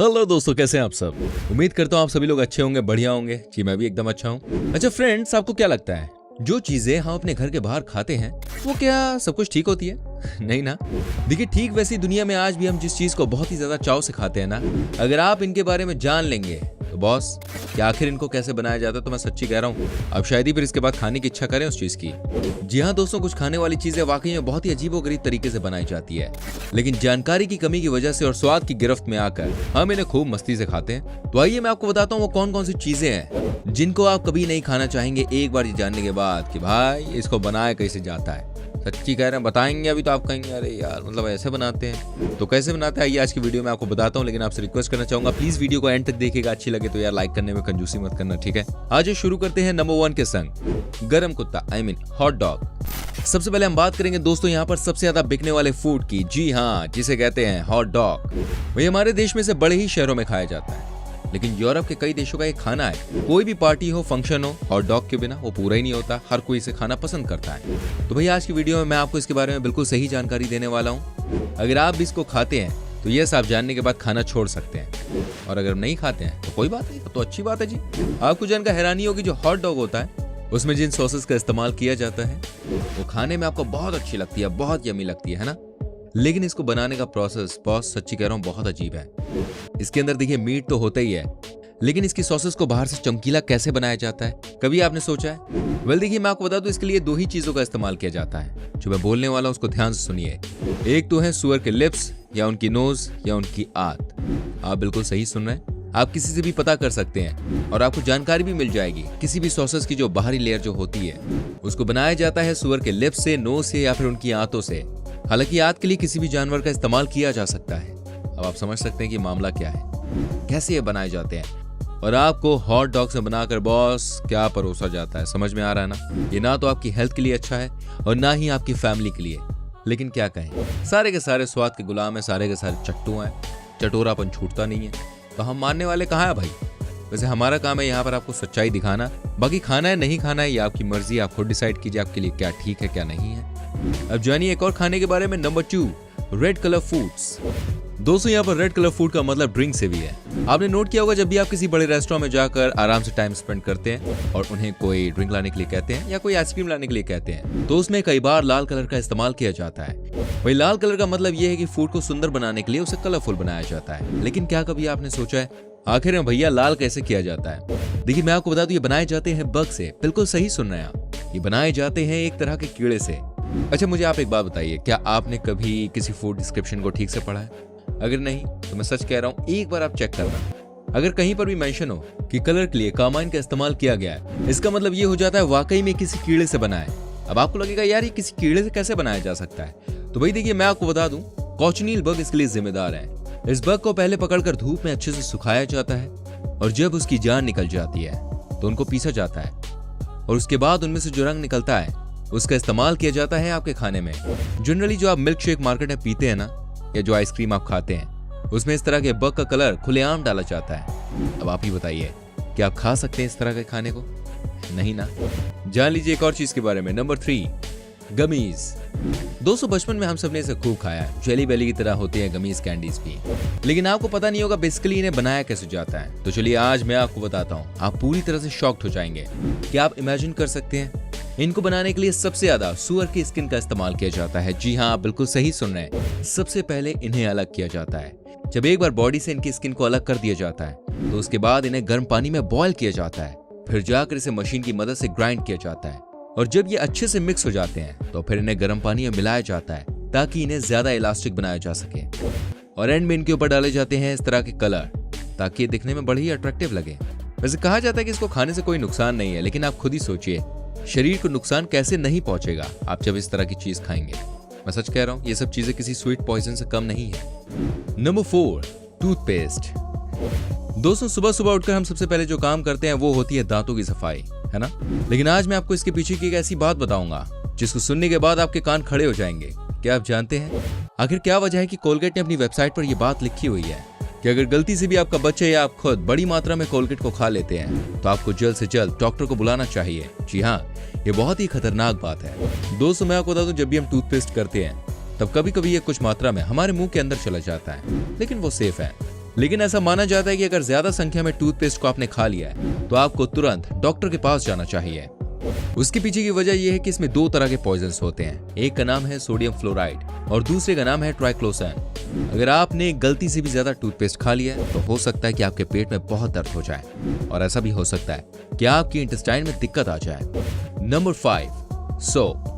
Hello दोस्तों, कैसे हैं आप सब। उम्मीद करता हूँ आप सभी लोग अच्छे होंगे, बढ़िया होंगे। जी मैं भी एकदम अच्छा हूँ। अच्छा फ्रेंड्स, आपको क्या लगता है जो चीजें हम अपने घर के बाहर खाते हैं वो क्या सब कुछ ठीक होती है? नहीं ना। देखिए, ठीक वैसी दुनिया में आज भी हम जिस चीज को बहुत ही ज्यादा चाव से खाते हैं ना, अगर आप इनके बारे में जान लेंगे तो बॉस कि आखिर इनको कैसे बनाया जाता है, तो मैं सच्ची कह रहा हूँ अब शायद ही फिर इसके बाद खाने की इच्छा करें उस चीज की। जी हाँ दोस्तों, कुछ खाने वाली चीजें वाकई में बहुत ही अजीबोगरीब तरीके से बनाई जाती है, लेकिन जानकारी की कमी की वजह से और स्वाद की गिरफ्त में आकर हम इन्हें खूब मस्ती से खाते हैं। तो आइए मैं आपको बताता हूँ वो कौन कौन सी चीजें हैं जिनको आप कभी नहीं खाना चाहेंगे एक बार ये जानने के बाद कि भाई इसको बनाया कैसे जाता है। सच्ची कह रहे हैं, बताएंगे अभी तो आप कहेंगे अरे यार मतलब ऐसे बनाते हैं। तो कैसे बनाते हैं आइए आज की वीडियो में आपको बताता हूँ, लेकिन आपसे रिक्वेस्ट करना चाहूंगा प्लीज वीडियो को एंड तक देखिएगा। अच्छी लगे तो यार लाइक करने में कंजूसी मत करना, ठीक है। आज शुरू करते हैं नंबर 1 के संग, गरम कुत्ता हॉट डॉग। सबसे पहले हम बात करेंगे दोस्तों यहाँ पर सबसे ज्यादा बिकने वाले फूड की। जी हाँ, जिसे कहते हैं हॉट डॉग। वही हमारे देश में से बड़े ही शहरों में खाया जाता है, लेकिन यूरोप के कई देशों का एक खाना है। कोई भी पार्टी हो, फंक्शन हो, हॉट डॉग के बिना वो पूरा ही नहीं होता। हर कोई इसे खाना पसंद करता है। तो भैया आज की वीडियो में मैं आपको इसके बारे में बिल्कुल सही जानकारी देने वाला हूँ। अगर आप भी इसको खाते हैं तो यस, आप जानने के बाद खाना छोड़ सकते हैं, और अगर नहीं खाते हैं तो कोई बात नहीं, तो अच्छी बात है जी। आपको जानकर हैरानी होगी जो हॉट डॉग होता है उसमें जिन सॉसेस का इस्तेमाल किया जाता है वो खाने में आपको बहुत अच्छी लगती है, बहुत यमी लगती है ना। लेकिन इसको बनाने का प्रोसेस बॉस सच्ची कह रहा हूँ बहुत अजीब है। इसके अंदर देखिए मीट तो होता ही है, लेकिन इसकी सॉसेस को बाहर से चमकीला कैसे बनाया जाता है, कभी आपने सोचा है? वेल देखिए, मैं आपको बता दूं इसके लिए 2 ही चीजों का इस्तेमाल किया जाता है। जो मैं बोलने वाला हूं उसको ध्यान से सुनिए। एक तो है सुअर के लिप्स या उनकी नोज या उनकी आंत। आप बिल्कुल सही सुन रहे हैं। आप किसी से भी पता कर सकते हैं और आपको जानकारी भी मिल जाएगी। किसी भी सॉसेस की जो बाहरी लेयर जो होती है उसको बनाया जाता है सुअर के लिप्स से, नोज से या फिर उनकी आंतों से। हालांकि आंत के लिए किसी भी जानवर का इस्तेमाल किया जा सकता है। अब आप समझ सकते हैं कि मामला क्या है, कैसे ये बनाए जाते हैं, और आपको हॉट डॉग से बनाकर बॉस क्या परोसा जाता है। समझ में आ रहा है ना। ये ना तो आपकी हेल्थ के लिए अच्छा है और ना ही आपकी फैमिली के लिए। लेकिन क्या कहें, सारे के सारे स्वाद के गुलाम है, सारे के सारे चट्टू हैं। चटोरापन छूटता नहीं है, तो हम मानने वाले कहाँ है भाई। वैसे हमारा काम है यहाँ पर आपको सच्चाई दिखाना। बाकी खाना है नहीं खाना है ये आपकी मर्जी, आप खुद डिसाइड कीजिए आपके लिए क्या ठीक है क्या नहीं है। अब जानिए एक और खाने के बारे में, नंबर 2, रेड कलर फूड्स। दोस्तों यहाँ पर रेड कलर फूड का मतलब ड्रिंक से भी है। आपने नोट किया होगा जब भी आप किसी बड़े रेस्टोरेंट में जाकर आराम से टाइम स्पेंड करते हैं और उन्हें कोई ड्रिंक लाने के लिए कहते हैं या कोई आइसक्रीम लाने के लिए कहते हैं, तो उसमें कई बार लाल कलर का इस्तेमाल किया जाता है। वही लाल कलर का मतलब यह है कि फूड को सुंदर बनाने के लिए उसे कलरफुल बनाया जाता है। लेकिन क्या कभी आपने सोचा है आखिर में भैया लाल कैसे किया जाता है? देखिए मैं आपको बता दूं, ये बनाए जाते हैं बग से। बिल्कुल सही सुन रहे हैं आप, ये बनाए जाते हैं एक तरह के कीड़े से। अच्छा मुझे आप एक बात बताइए, क्या आपने कभी किसी फूड डिस्क्रिप्शन को ठीक से पढ़ा है? अगर नहीं तो मैं सच कह रहा हूँ एक बार आप चेक करना। अगर कहीं पर भी मेंशन हो कि कलर के लिए कार्माइन का इस्तेमाल किया गया है, इसका मतलब ये हो जाता है वाकई में किसी कीड़े से बना है। अब आपको लगेगा यार ये किसी कीड़े से कैसे बनाया जा सकता है, तो भाई देखिए मैं आपको बता दूं, कॉचनील बग इसके लिए जिम्मेदार है। इस बग को पहले पकड़कर धूप में अच्छे से सुखाया जाता है और जब उसकी जान निकल जाती है तो उनको पीसा जाता है और उसके बाद उनमें से जो रंग निकलता है उसका इस्तेमाल किया जाता है आपके खाने में। जनरली जो आप मिल्क शेक मार्केट में पीते हैं ना, या जो आइसक्रीम आप खाते हैं, उसमें इस तरह के बग का कलर खुलेआम डाला जाता है। अब आप ही बताइए कि आप खा सकते हैं इस तरह के खाने को? नहीं ना। जान लीजिए एक और चीज के बारे में, नंबर 3, गमीज। दोस्तों बचपन में हम सबने इसे खूब खाया है। जेली बेली की तरह होते हैं गमीज कैंडीज भी, लेकिन आपको पता नहीं होगा बेसिकली इन्हें बनाया कैसे जाता है। तो चलिए आज मैं आपको बताता हूँ, आप पूरी तरह से शॉक्ड हो जाएंगे। क्या आप इमेजिन कर सकते हैं, इनको बनाने के लिए सबसे ज्यादा सुअर की स्किन का इस्तेमाल किया जाता है। जी हाँ, आप बिल्कुल सही सुन रहे हैं। सबसे पहले इन्हें अलग किया जाता है। जब एक बार बॉडी से इनकी स्किन को अलग कर दिया जाता है तो उसके बाद इन्हें गर्म पानी में बॉयल किया जाता है। फिर जाकर इसे मशीन की मदद से ग्राइंड किया जाता है और जब ये अच्छे से मिक्स हो जाते हैं तो फिर इन्हें गर्म पानी में मिलाया जाता है ताकि इन्हें ज्यादा इलास्टिक बनाया जा सके। और एंड में इनके ऊपर डाले जाते हैं इस तरह के कलर ताकि ये दिखने में बड़े ही अट्रैक्टिव लगे। वैसे कहा जाता है कि इसको खाने से कोई नुकसान नहीं है, लेकिन आप खुद ही सोचिए शरीर को नुकसान कैसे नहीं पहुंचेगा आप जब इस तरह की चीज खाएंगे। मैं सच कह रहा हूं, ये सब चीजें किसी स्वीट पॉइजन से कम नहीं है। Number 4, toothpaste. दोस्तों सुबह सुबह उठकर हम सबसे पहले जो काम करते हैं वो होती है दांतों की सफाई, है ना। लेकिन आज मैं आपको इसके पीछे की एक ऐसी बात बताऊंगा जिसको सुनने के बाद आपके कान खड़े हो जाएंगे। क्या आप जानते हैं आखिर क्या वजह है कि कोलगेट ने अपनी वेबसाइट पर यह बात लिखी हुई है कि अगर गलती से भी आपका बच्चा या आप खुद बड़ी मात्रा में कोलगेट को खा लेते हैं तो आपको जल्द से जल्द डॉक्टर को बुलाना चाहिए। जी हाँ, ये बहुत ही खतरनाक बात है। दोस्तों मैं आपको बता दूं, जब भी हम टूथपेस्ट करते हैं तब कभी कभी ये कुछ मात्रा में हमारे मुंह के अंदर चला जाता है, लेकिन वो सेफ है। लेकिन ऐसा माना जाता है कि अगर ज्यादा संख्या में टूथपेस्ट को आपने खा लिया है तो आपको तुरंत डॉक्टर के पास जाना चाहिए। उसके पीछे की वजह यह है कि इसमें दो तरह के पॉइजन्स होते हैं। एक का नाम है सोडियम फ्लोराइड और दूसरे का नाम है ट्राइक्लोसान। अगर आपने गलती से भी ज्यादा टूथपेस्ट खा लिया है तो हो सकता है कि आपके पेट में बहुत दर्द हो जाए और ऐसा भी हो सकता है कि आपकी इंटेस्टाइन में दिक्कत आ जाए। Number 5, soap.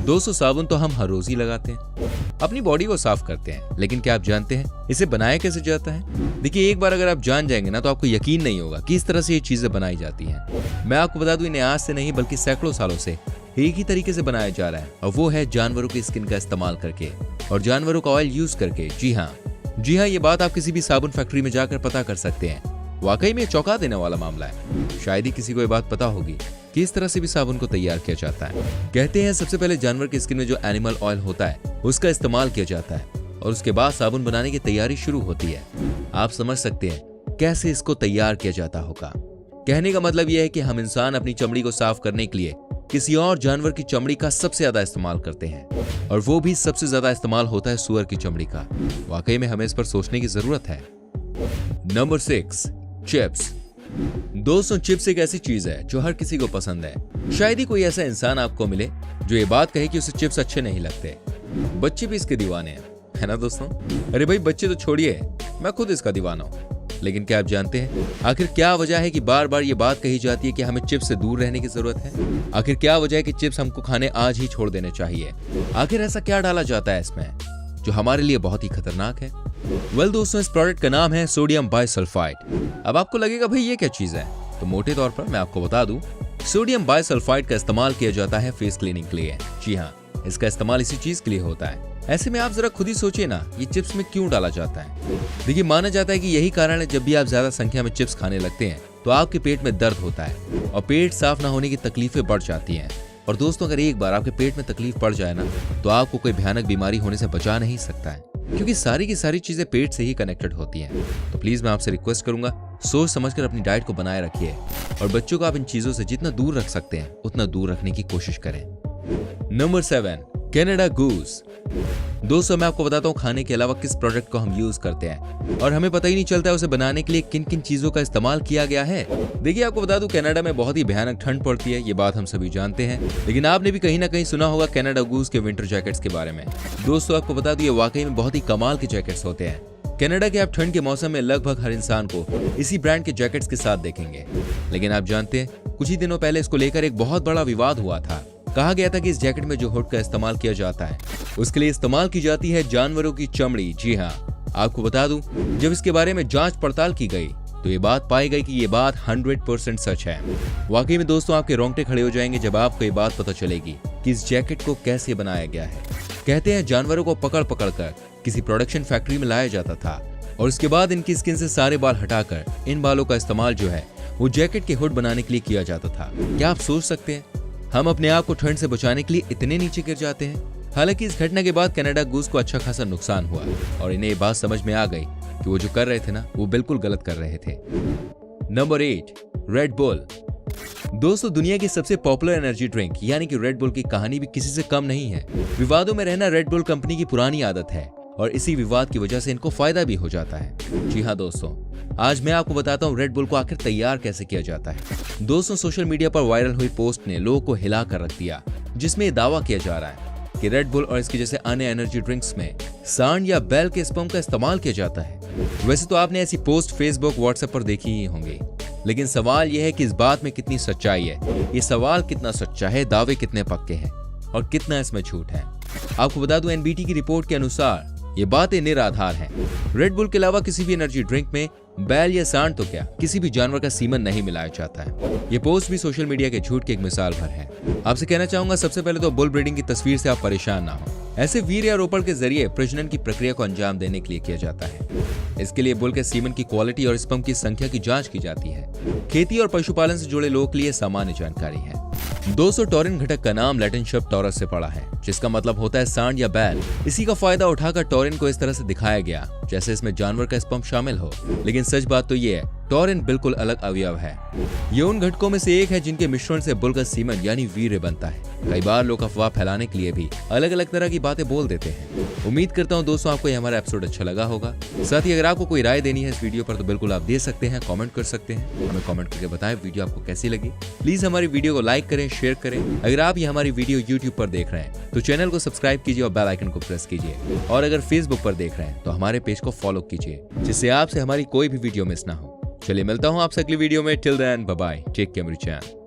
दोस्तों, साबुन तो हम हर रोज ही लगाते हैं, अपनी बॉडी को साफ करते हैं, लेकिन क्या आप जानते हैं इसे बनाया कैसे जाता है? देखिए, एक बार अगर आप जान जाएंगे ना तो आपको यकीन नहीं होगा कि इस तरह से ये चीजें बनाई जाती हैं। मैं आपको बता दूं, इन्हें आज से नहीं बल्कि सैकड़ों सालों से एक ही तरीके से बनाया जा रहा है और वो है जानवरों की स्किन का इस्तेमाल करके और जानवरों का ऑयल यूज करके। जी हाँ, ये बात आप किसी भी साबुन फैक्ट्री में जाकर पता कर सकते हैं। वाकई में चौंका देने वाला मामला है। शायद ही किसी को ये बात पता होगी कि इस तरह से भी साबुन को तैयार किया जाता है। कहते हैं सबसे पहले जानवर की स्किन में जो एनिमल ऑयल होता है उसका इस्तेमाल किया जाता है और उसके बाद साबुन बनाने की तैयारी शुरू होती है। आप समझ सकते हैं कैसे इसको तैयार किया जाता होगा। कहने का मतलब यह है कि हम इंसान अपनी चमड़ी को साफ करने के लिए किसी और जानवर की चमड़ी का सबसे ज्यादा इस्तेमाल करते हैं और वो भी सबसे ज्यादा इस्तेमाल होता है सुअर की चमड़ी का। वाकई में हमें इस पर सोचने की जरूरत है। Number 6, chips. दोस्तों, चिप्स एक ऐसी चीज है जो हर किसी को पसंद है। शायद ही कोई ऐसा इंसान आपको मिले जो ये बात कहे कि उसे चिप्स अच्छे नहीं लगते। बच्चे भी इसके दीवाने हैं, है ना दोस्तों? अरे भाई, बच्चे तो छोड़िए, मैं खुद इसका दीवाना हूँ। लेकिन क्या आप जानते हैं आखिर क्या वजह है कि बार बार ये बात कही जाती है कि हमें चिप्स से दूर रहने की जरूरत है? आखिर क्या वजह है कि चिप्स हमको खाने आज ही छोड़ देने चाहिए? आखिर ऐसा क्या डाला जाता है इसमें जो हमारे लिए बहुत ही खतरनाक है? वेल दोस्तों, इस प्रोडक्ट का नाम है सोडियम बाइसल्फाइड। अब आपको लगेगा भाई ये क्या चीज है, तो मोटे तौर पर मैं आपको बता दूं, सोडियम बाइसल्फाइड का इस्तेमाल किया जाता है फेस क्लीनिंग के लिए। जी हाँ, इसका इस्तेमाल इसी चीज के लिए होता है। ऐसे में आप जरा खुद ही सोचिए ना, ये चिप्स में क्यों डाला जाता है? देखिए, माना जाता है कि यही कारण है जब भी आप ज्यादा संख्या में चिप्स खाने लगते हैं तो आपके पेट में दर्द होता है और पेट साफ ना होने की तकलीफें बढ़ जाती हैं। और दोस्तों, अगर एक बार आपके पेट में तकलीफ पड़ जाए ना तो आपको कोई भयानक बीमारी होने से बचा नहीं सकता है, क्योंकि सारी की सारी चीजें पेट से ही कनेक्टेड होती हैं। तो प्लीज मैं आपसे रिक्वेस्ट करूंगा, सोच समझकर अपनी डाइट को बनाए रखिए और बच्चों को आप इन चीजों से जितना दूर रख सकते हैं उतना दूर रखने की कोशिश करें। Number 7, Canada goose. दोस्तों, मैं आपको बताता हूँ खाने के अलावा किस प्रोडक्ट को हम यूज करते हैं और हमें पता ही नहीं चलता है उसे बनाने के लिए किन किन चीजों का इस्तेमाल किया गया है। देखिए, आपको बता दूं, कनाडा में बहुत ही भयानक ठंड पड़ती है, ये बात हम सभी जानते हैं, लेकिन आपने भी कहीं ना कहीं सुना होगा कनाडा गूस के विंटर जैकेट्स के बारे में। दोस्तों, आपको बता दूं, ये वाकई में बहुत ही कमाल के जैकेट्स होते हैं। कनाडा के आप ठंड के मौसम में लगभग हर इंसान को इसी ब्रांड के जैकेट्स के साथ देखेंगे। लेकिन आप जानते हैं, कुछ ही दिनों पहले इसको लेकर एक बहुत बड़ा विवाद हुआ था। कहा गया था कि इस जैकेट में जो हुड का इस्तेमाल किया जाता है उसके लिए इस्तेमाल की जाती है जानवरों की चमड़ी। जी हाँ, आपको बता दूं, जब इसके बारे में जांच पड़ताल की गई तो ये बात पाई गई कि ये बात 100% सच है। वाकई में दोस्तों, आपके रोंगटे खड़े हो जाएंगे जब आपको ये बात पता चलेगी कि इस जैकेट को कैसे बनाया गया है। कहते हैं जानवरों को पकड़ पकड़ कर किसी प्रोडक्शन फैक्ट्री में लाया जाता था और उसके बाद इनकी स्किन से सारे बाल हटाकर इन बालों का इस्तेमाल जो है वो जैकेट के हुड बनाने के लिए किया जाता था। क्या आप सोच सकते हैं हम अपने आप को ठंड से बचाने के लिए इतने नीचे गिर जाते हैं? हालांकि इस घटना के बाद कनाडा गूस को अच्छा खासा नुकसान हुआ और इन्हें ये बात समझ में आ गई कि वो जो कर रहे थे ना वो बिल्कुल गलत कर रहे थे। Number 8, red bull. दोस्तों, दुनिया की सबसे पॉपुलर एनर्जी ड्रिंक यानी कि रेड बुल की कहानी भी किसी से कम नहीं है। विवादों में रहना रेड बुल कंपनी की पुरानी आदत है और इसी विवाद की वजह से इनको फायदा भी हो जाता है। जी हाँ दोस्तों, आज मैं आपको बताता हूँ रेड बुल को आखिर तैयार कैसे किया जाता है। दोस्तों, सोशल मीडिया पर वायरल हुई पोस्ट ने लोगों को हिला कर रख दिया, जिसमें दावा किया जा रहा है कि रेड बुल और इसके जैसे अन्य एनर्जी ड्रिंक्स में सांड या बैल के स्पर्म का इस्तेमाल किया जाता है। वैसे तो आपने ऐसी पोस्ट फेसबुक, व्हाट्सएप पर देखी ही होंगी, लेकिन सवाल यह है कि इस बात में कितनी सच्चाई है। ये सवाल कितना सच्चा है, दावे कितने पक्के हैं और कितना इसमें झूठ है। आपको बता दूं, एनबीटी की रिपोर्ट के अनुसार ये बातें निराधार हैं। रेड बुल के अलावा किसी भी एनर्जी ड्रिंक में बैल या सांड तो क्या किसी भी जानवर का सीमन नहीं मिलाया जाता है। ये पोस्ट भी सोशल मीडिया के झूठ की एक मिसाल भर है। आपसे कहना चाहूंगा, सबसे पहले तो बुल ब्रीडिंग की तस्वीर से आप परेशान ना हो। ऐसे वीर्य या रोपण के जरिए प्रजनन की प्रक्रिया को अंजाम देने के लिए किया जाता है। इसके लिए बुल के सीमन की क्वालिटी और स्पर्म की संख्या की जांच की जाती है। खेती और पशुपालन से जुड़े लोगों के लिए सामान्य जानकारी है। दोस्तों, टॉरिन घटक का नाम लैटिन शब्द टॉरस से पड़ा है, जिसका मतलब होता है सांड या बैल। इसी का फायदा उठाकर टॉरिन को इस तरह से दिखाया गया जैसे इसमें जानवर का स्पर्म शामिल हो। लेकिन सच बात तो ये है टॉरिन बिल्कुल अलग अवयव है। ये उन घटकों में से एक है जिनके मिश्रण से बुल का सीमन यानी वीर्य बनता है। कई बार लोग अफवाह फैलाने के लिए भी अलग अलग तरह की बातें बोल देते हैं। उम्मीद करता हूँ दोस्तों आपको ये हमारा एपिसोड अच्छा लगा होगा। साथ ही अगर आपको कोई राय देनी है इस वीडियो पर तो बिल्कुल आप दे सकते हैं, कमेंट कर सकते हैं। हमें कमेंट करके बताएं वीडियो आपको कैसी लगी। प्लीज हमारी वीडियो को लाइक करें, शेयर करें। अगर आप ये हमारी वीडियो यूट्यूब पर देख रहे हैं तो चैनल को सब्सक्राइब कीजिए और बेल आइकन को प्रेस कीजिए। और अगर फेसबुक पर देख रहे हैं तो हमारे पेज को फॉलो कीजिए, जिससे आपसे हमारी कोई भी वीडियो मिस ना हो। चलिए मिलता हूँ आपसे अगली वीडियो में। Till then bye bye, take care मेरी चैन।